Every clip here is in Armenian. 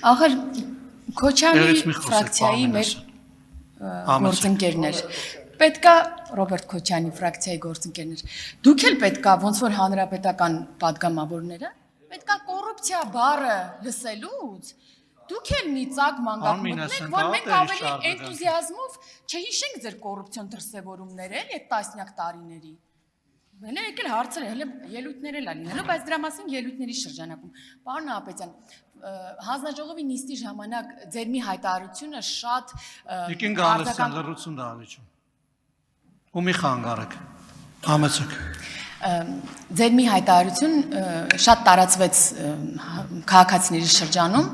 Ախր Քոչարյանի ֆրակցիայի մեր գործընկերներ պետքա Ռոբերտ Քոչարյանի ֆրակցիայի գործընկերներ դուք էլ պետքա ոնց որ հանրապետական падգամավորները պետքա կոռուպցիա բառը լսելուց դուք էլ մի ծակ մանգակ մտնեք որ մենք ավելի էնտուզիազմով չհիշենք ձեր կոռուպցիոն դրսևորումները այդ տասնյակ տարիների Մենը եկել հարցեր հələ ելույթներ էլ ալինելու, բայց դրա մասին ելույթների շրջանակում։ Պարոն Նահապետյան, հանձնաժողովի նիստի ժամանակ ձեր մի հայտարարությունը շատ Եկին գալստյան լրություն դահանիչում։ Ու մի խանգարեք։ Համեցեք։ Ձեր մի հայտարարություն շատ տարածվեց քաղաքացիների շրջանում,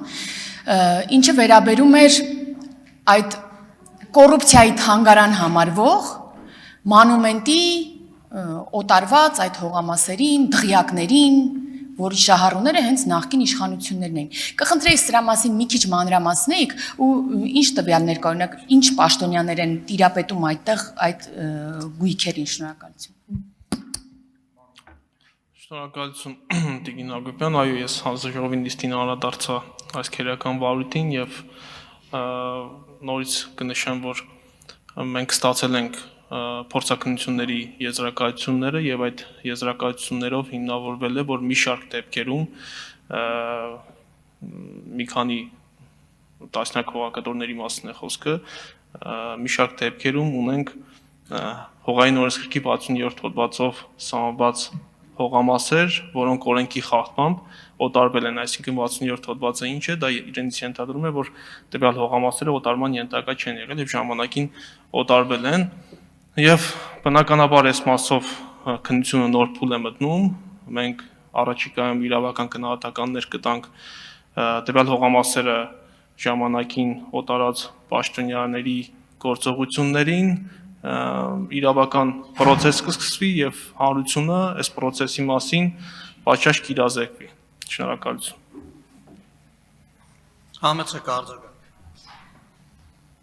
ինչը վերաբերում էր այդ կոռուպցիայի թանգարան համարվող մանումենտի օտարված այդ հողամասերին, դղյակներին, որի շահառուները հենց նախկին իշխանություններն էին։ Կխնդրեի սրա մասին մի քիչ մանրամասնեիք ու ինչ տվյալներ կա, օրինակ, ինչ պաշտոնյաներ են տիրապետում այդտեղ այդ գույքերին, շնորհակալություն։ Շնորհակալություն Տիգին Հակոբյան, այո, ես հանձնաժողովի նիստին անդրադարձա այս քերական վարույթին եւ նորից կնշեմ, որ մենք ստացել ենք փորձակնությունների եզրակացությունները եւ այդ եզրակացություններով հիմնավորվել է որ մի շարք դեպքերում մի քանի տասնյակ հողակտորների մասին է խոսքը մի շարք դեպքերում ունենք հողային օրենսգրքի 67 հոդվածով սահմանված հողամասեր, որոնք օրենքի խախտմամբ օտարվել են, այսինքն 67 հոդվածը ինչ է, դա իրենից ենթադրում է, որ տվյալ հողամասերը օտարման ենթակա չեն եղել եւ ժամանակին օտարվել են Եվ բնականաբար այս մասով քննությունը նոր փուլ է մտնում, մենք առաջիկայում իրավական գնահատականներ կտանք տվյալ հողամասերը ժամանակին օտարած պաշտոնյաների գործողություններին, իրավական process կսկսվի եւ հանրությունը այս process-ի մասին պատշաճ կիրազեկվի։ Շնորհակալություն։ Համեցեք արձագանք։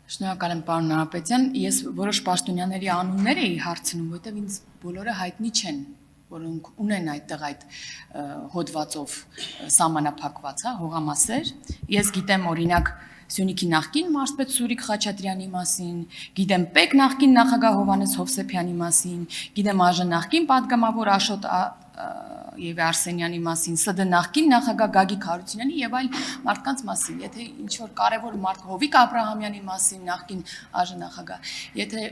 Շնորհակալ եմ պարոն Նահապետյան, ես որոշ պաշտոնյաների անուններ էի հարցնում, որտեղ ինձ բոլորը հայտնի չեն, որոնք ունեն այդտեղ այդ հոդվածով սահմանափակված, հա, հողամասեր։ Ես գիտեմ օրինակ Սյունիքի նախկին մարզպետ Սուրիկ Խաչատրյանի մասին, գիտեմ Պեկ նախկին նախագահ Հովհաննես Հովսեփյանի մասին, գիտեմ ԱԺ նախկին падգամավոր Աշոտ եւ Արսենյանի մասին, ՍԴ նախկին նախագահ Գագիկ Հարությունյանի եւ այլ մարդկանց մասին, եթե ինչ որ կարեւոր մարդ Հովիկ Աբրահամյանի մասին, նախկին ԱԺ նախագահ, եթե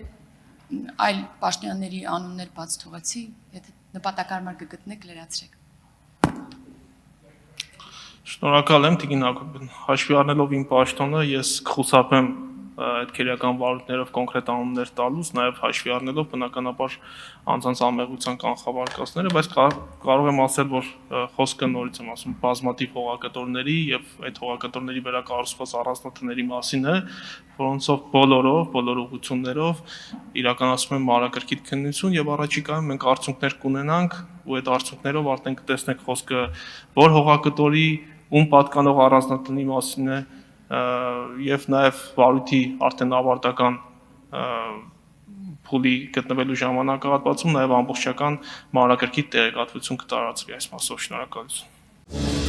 այլ պաշտոնյաների անուններ բաց թողեցի, եթե նպատակարար կգտնեք, լրացրեք։ Շնորհակալ եմ Տիգին Հակոբյան, հաշվի առնելով իմ պաշտոնը, ես կխուսափեմ այդ քերական վարույթներով կոնկրետ անուններ տալուց, նաև հաշվի առնելով բնականաբար անձանց ամեղության կանխավարկածները, բայց կարող եմ ասել, որ խոսքը նորից եմ ասում բազմաթիվ հողակտորների եւ այդ հողակտորների վերակառուցված առանձնատների մասին է, որոնցով բոլոր ուղղություններով իրականացում են մանրակրկիտ քննություն եւ առաջիկայում մենք արդյունքներ կունենանք ու այդ արդյունքներով արդեն կտեսնենք խոսքը որ հողակտորի ում պատկանող առանձնատնի մասին է եւ նաեւ վարույթի արդեն ավարտական փուլի գտնվելու ժամանակահատվածում նաեւ ամբողջական մանրակրկիտ տեղեկատվություն կտարածվի այս մասով շնորհակալություն